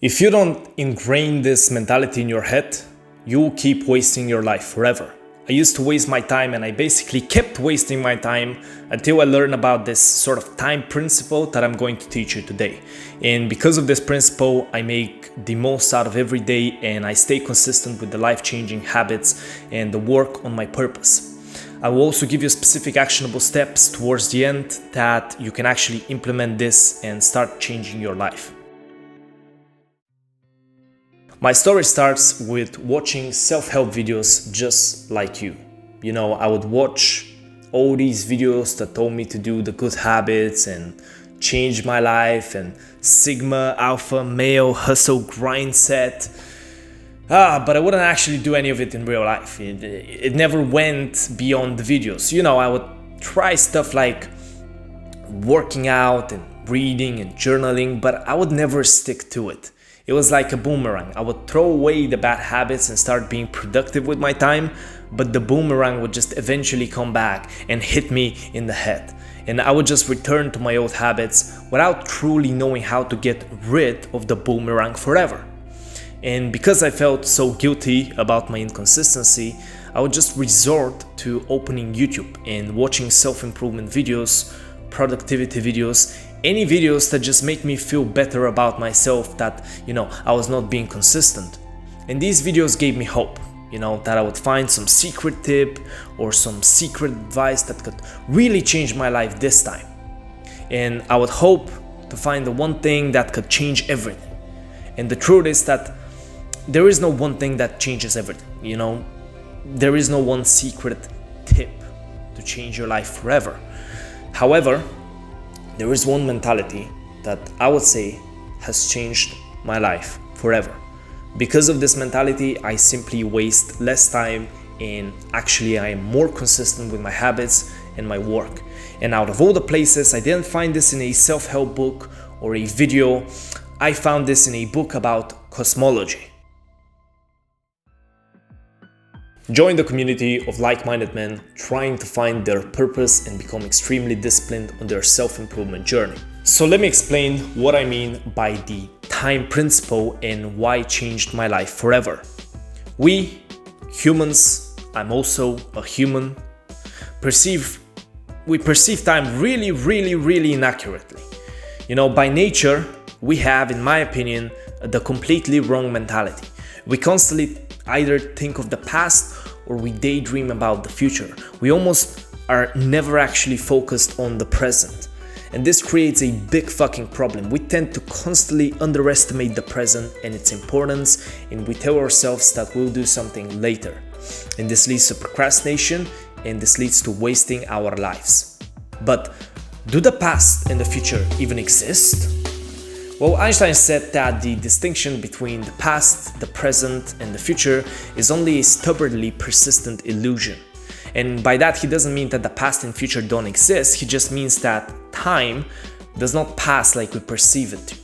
If you don't ingrain this mentality in your head, you will keep wasting your life forever. I used to waste my time, and I basically kept wasting my time until I learned about this sort of time principle that I'm going to teach you today. And because of this principle, I make the most out of every day, and I stay consistent with the life-changing habits and the work on my purpose. I will also give you specific actionable steps towards the end that you can actually implement this and start changing your life. My story starts with watching self-help videos just like you. You know, I would watch all these videos that told me to do the good habits and change my life and Sigma, Alpha, Male, Hustle, Grind Set. But I wouldn't actually do any of it in real life. It never went beyond the videos. You know, I would try stuff like working out and reading and journaling, but I would never stick to it. It was like a boomerang. I would throw away the bad habits and start being productive with my time, but the boomerang would just eventually come back and hit me in the head. And I would just return to my old habits without truly knowing how to get rid of the boomerang forever. And because I felt so guilty about my inconsistency, I would just resort to opening YouTube and watching self-improvement videos, productivity videos, any videos that just make me feel better about myself, that, I was not being consistent. And these videos gave me hope, that I would find some secret tip or some secret advice that could really change my life this time. And I would hope to find the one thing that could change everything. And the truth is that there is no one thing that changes everything, There is no one secret tip to change your life forever. However, there is one mentality that I would say has changed my life forever. Because of this mentality, I simply waste less time, and actually I am more consistent with my habits and my work. And out of all the places, I didn't find this in a self-help book or a video. I found this in a book about cosmology. Join the community of like-minded men trying to find their purpose and become extremely disciplined on their self-improvement journey. So let me explain what I mean by the time principle and why it changed my life forever. We humans, I'm also a human, we perceive time really inaccurately. By nature, we have, in my opinion, the completely wrong mentality. We constantly either think of the past or we daydream about the future. We almost are never actually focused on the present. And this creates a big fucking problem. We tend to constantly underestimate the present and its importance, and we tell ourselves that we'll do something later. And this leads to procrastination, and this leads to wasting our lives. But do the past and the future even exist? Well, Einstein said that the distinction between the past, the present, and the future is only a stubbornly persistent illusion. And by that, he doesn't mean that the past and future don't exist. He just means that time does not pass like we perceive it to.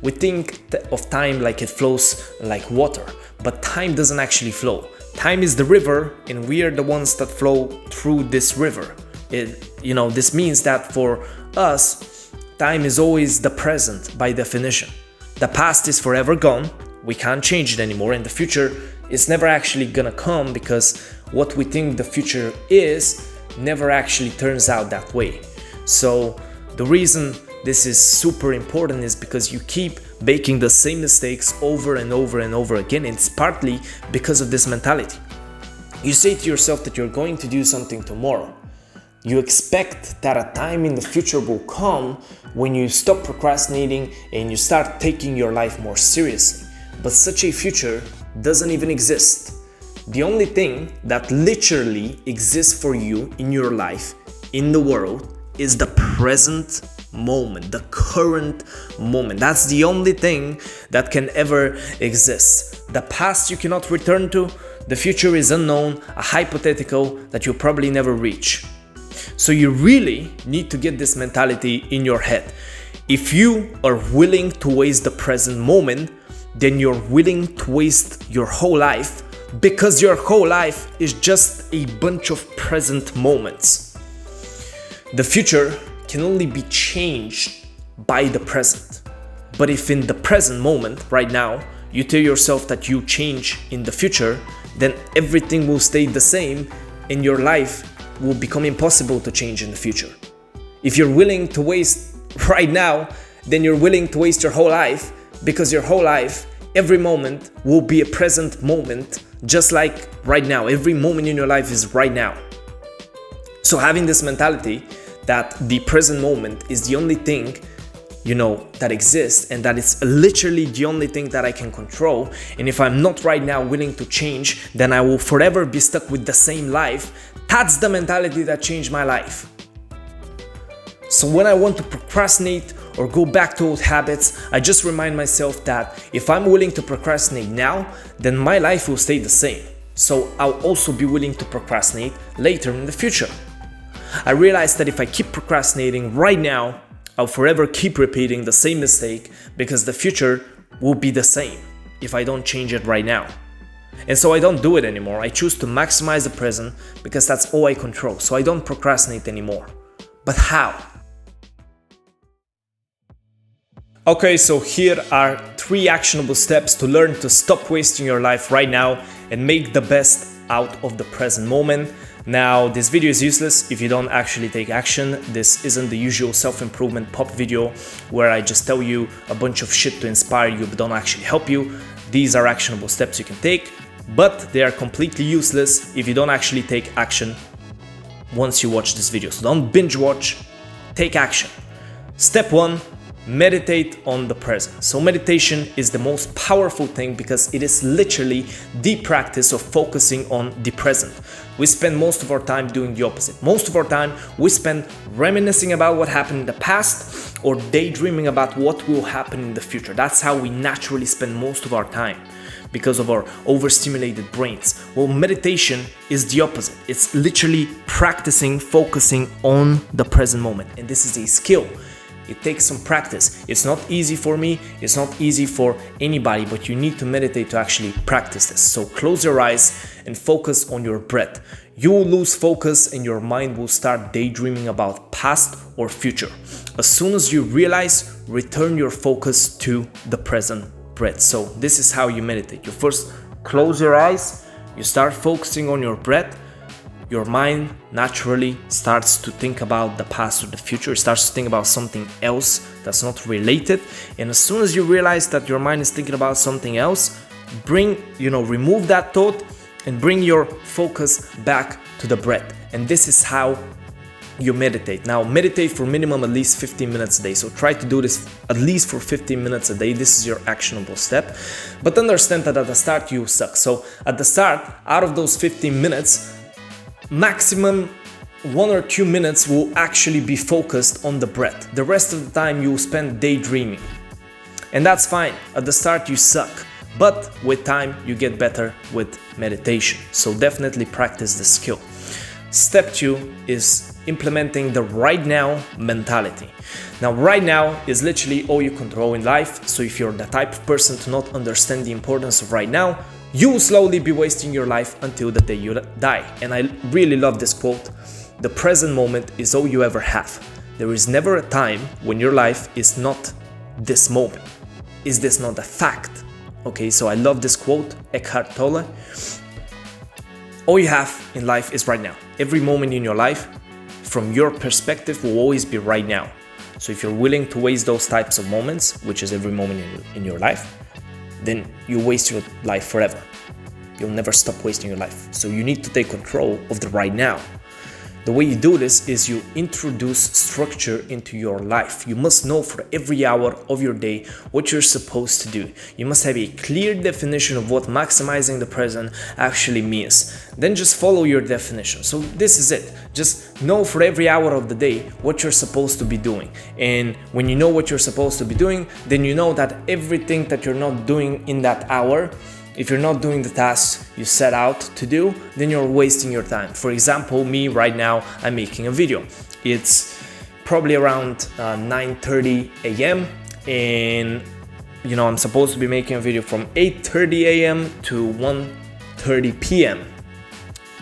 We think of time like it flows like water, but time doesn't actually flow. Time is the river, and we are the ones that flow through this river. This means that for us, time is always the present by definition. The past is forever gone, we can't change it anymore, and the future is never actually gonna come because what we think the future is never actually turns out that way. So the reason this is super important is because you keep making the same mistakes over and over and over again, and it's partly because of this mentality. You say to yourself that you're going to do something tomorrow. You expect that a time in the future will come when you stop procrastinating and you start taking your life more seriously. But such a future doesn't even exist. The only thing that literally exists for you in your life, in the world, is the present moment, the current moment. That's the only thing that can ever exist. The past you cannot return to, the future is unknown, a hypothetical that you'll probably never reach. So you really need to get this mentality in your head. If you are willing to waste the present moment, then you're willing to waste your whole life, because your whole life is just a bunch of present moments. The future can only be changed by the present. But if in the present moment, right now, you tell yourself that you change in the future, then everything will stay the same and your life will become impossible to change in the future. If you're willing to waste right now, then you're willing to waste your whole life, because your whole life, every moment will be a present moment, just like right now. Every moment in your life is right now. So having this mentality that the present moment is the only thing, that exists, and that it's literally the only thing that I can control. And if I'm not right now willing to change, then I will forever be stuck with the same life. That's the mentality that changed my life. So when I want to procrastinate or go back to old habits, I just remind myself that if I'm willing to procrastinate now, then my life will stay the same. So I'll also be willing to procrastinate later in the future. I realized that if I keep procrastinating right now, I'll forever keep repeating the same mistake, because the future will be the same if I don't change it right now. And so I don't do it anymore. I choose to maximize the present, because that's all I control. So I don't procrastinate anymore. But how? Okay, so here are 3 actionable steps to learn to stop wasting your life right now and make the best out of the present moment. Now, this video is useless if you don't actually take action. This isn't the usual self-improvement pop video where I just tell you a bunch of shit to inspire you but don't actually help you. These are actionable steps you can take, but they are completely useless if you don't actually take action once you watch this video. So don't binge watch, take action. Step 1. Meditate on the present. So meditation is the most powerful thing, because it is literally the practice of focusing on the present. We spend most of our time doing the opposite. Most of our time we spend reminiscing about what happened in the past or daydreaming about what will happen in the future. That's how we naturally spend most of our time, because of our overstimulated brains. Well, meditation is the opposite. It's literally practicing, focusing on the present moment. And this is a skill. It takes some practice. It's not easy for me, it's not easy for anybody, but you need to meditate to actually practice this. So close your eyes and focus on your breath. You will lose focus and your mind will start daydreaming about past or future. As soon as you realize, return your focus to the present breath. So this is how you meditate. You first close your eyes, you start focusing on your breath. Your mind naturally starts to think about the past or the future. It starts to think about something else that's not related. And as soon as you realize that your mind is thinking about something else, remove that thought and bring your focus back to the breath. And this is how you meditate. Now, meditate for minimum at least 15 minutes a day. So try to do this at least for 15 minutes a day. This is your actionable step. But understand that at the start you suck. So at the start, out of those 15 minutes, maximum 1 or 2 minutes will actually be focused on the breath. The rest of the time you will spend daydreaming. And that's fine. At the start you suck, but with time you get better with meditation. So definitely practice the skill. Step 2 is implementing the right now mentality. Now, right now is literally all you control in life. So if you're the type of person to not understand the importance of right now, you will slowly be wasting your life until the day you die. And I really love this quote. The present moment is all you ever have. There is never a time when your life is not this moment. Is this not a fact? Okay, so I love this quote, Eckhart Tolle. All you have in life is right now. Every moment in your life, from your perspective, will always be right now. So if you're willing to waste those types of moments, which is every moment in your life, then you waste your life forever. You'll never stop wasting your life. So you need to take control of the right now. The way you do this is you introduce structure into your life. You must know for every hour of your day what you're supposed to do. You must have a clear definition of what maximizing the present actually means. Then just follow your definition. So this is it. Just know for every hour of the day what you're supposed to be doing. And when you know what you're supposed to be doing, then you know that everything that you're not doing in that hour, if you're not doing the tasks you set out to do, then you're wasting your time. For example, me right now, I'm making a video. It's probably around 9:30 a.m. and I'm supposed to be making a video from 8:30 a.m. to 1:30 p.m.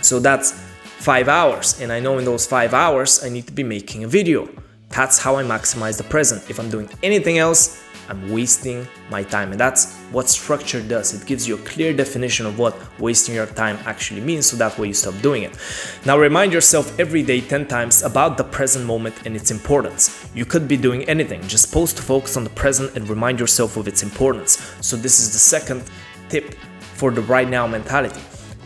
So that's 5 hours, and I know in those 5 hours I need to be making a video. That's how I maximize the present. If I'm doing anything else, I'm wasting my time. And that's what structure does. It gives you a clear definition of what wasting your time actually means, so that way you stop doing it. Now remind yourself every day 10 times about the present moment and its importance. You could be doing anything, just pause to focus on the present and remind yourself of its importance. So this is the second tip for the right now mentality.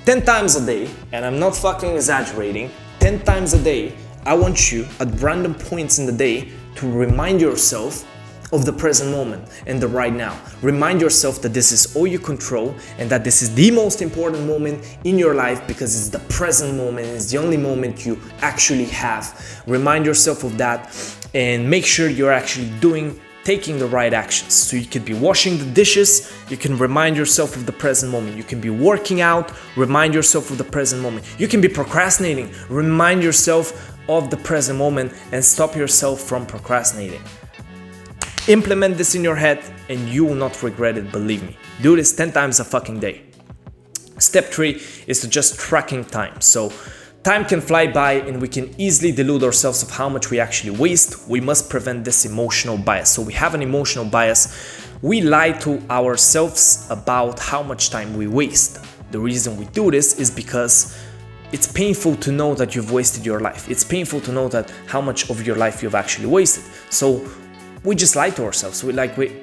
10 times a day, and I'm not fucking exaggerating, 10 times a day, I want you at random points in the day to remind yourself of the present moment and the right now. Remind yourself that this is all you control and that this is the most important moment in your life, because it's the present moment, it's the only moment you actually have. Remind yourself of that and make sure you're actually taking the right actions. So you could be washing the dishes, you can remind yourself of the present moment. You can be working out, remind yourself of the present moment. You can be procrastinating, remind yourself of the present moment and stop yourself from procrastinating. Implement this in your head and you will not regret it, believe me. Do this 10 times a fucking day. Step 3 is to just tracking time. So time can fly by and we can easily delude ourselves of how much we actually waste. We must prevent this emotional bias. So we have an emotional bias. We lie to ourselves about how much time we waste. The reason we do this is because it's painful to know that you've wasted your life. It's painful to know that how much of your life you've actually wasted. So we just lie to ourselves.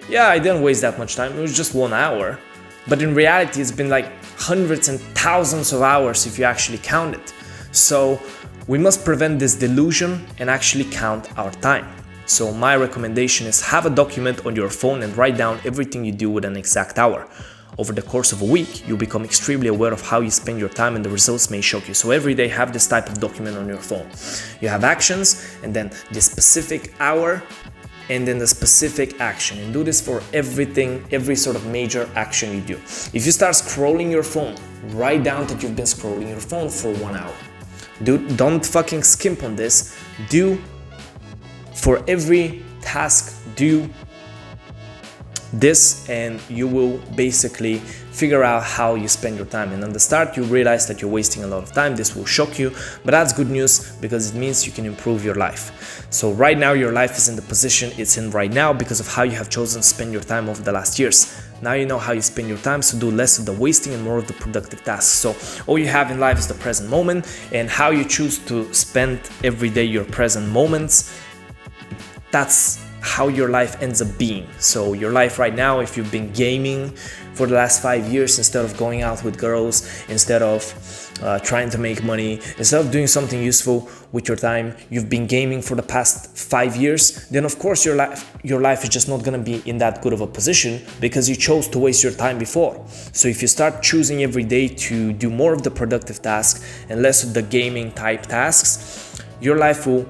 Yeah, I didn't waste that much time. It was just 1 hour. But in reality, it's been like hundreds and thousands of hours if you actually count it. So we must prevent this delusion and actually count our time. So my recommendation is have a document on your phone and write down everything you do with an exact hour. Over the course of a week, you'll become extremely aware of how you spend your time and the results may shock you. So every day have this type of document on your phone. You have actions and then the specific hour and then the specific action, and do this for everything, every sort of major action you do. If you start scrolling your phone, write down that you've been scrolling your phone for 1 hour. Don't fucking skimp on this. Do for every task, do this and you will basically figure out how you spend your time. And at the start you realize that you're wasting a lot of time. This will shock you, but that's good news because it means you can improve your life. So right now your life is in the position it's in right now because of how you have chosen to spend your time over the last years. Now you know how you spend your time, so do less of the wasting and more of the productive tasks. So all you have in life is the present moment, and how you choose to spend every day your present moments, that's how your life ends up being. So your life right now, if you've been gaming for the last 5 years instead of going out with girls, instead of trying to make money, instead of doing something useful with your time, you've been gaming for the past 5 years, then of course your life is just not going to be in that good of a position because you chose to waste your time before. So if you start choosing every day to do more of the productive tasks and less of the gaming type tasks, your life will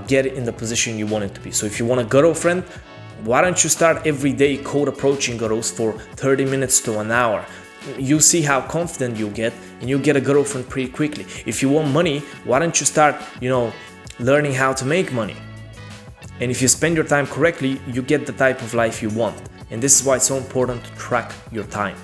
get in the position you want it to be. So if you want a girlfriend, why don't you start every day cold approaching girls for 30 minutes to an hour? You'll see how confident you'll get and you'll get a girlfriend pretty quickly. If you want money, why don't you start, learning how to make money? And if you spend your time correctly, you get the type of life you want. And this is why it's so important to track your time.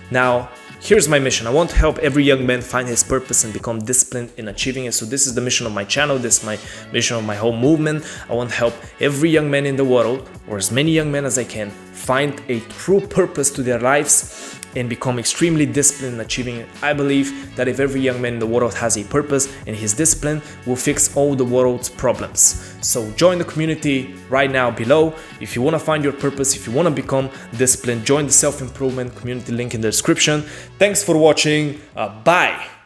Now, here's my mission. I want to help every young man find his purpose and become disciplined in achieving it. So this is the mission of my channel. This is my mission of my whole movement. I want to help every young man in the world, or as many young men as I can, find a true purpose to their lives and become extremely disciplined in achieving it. I believe that if every young man in the world has a purpose and his discipline will fix all the world's problems. So join the community right now below. If you want to find your purpose, if you want to become disciplined, join the self-improvement community, link in the description. Thanks for watching. Bye.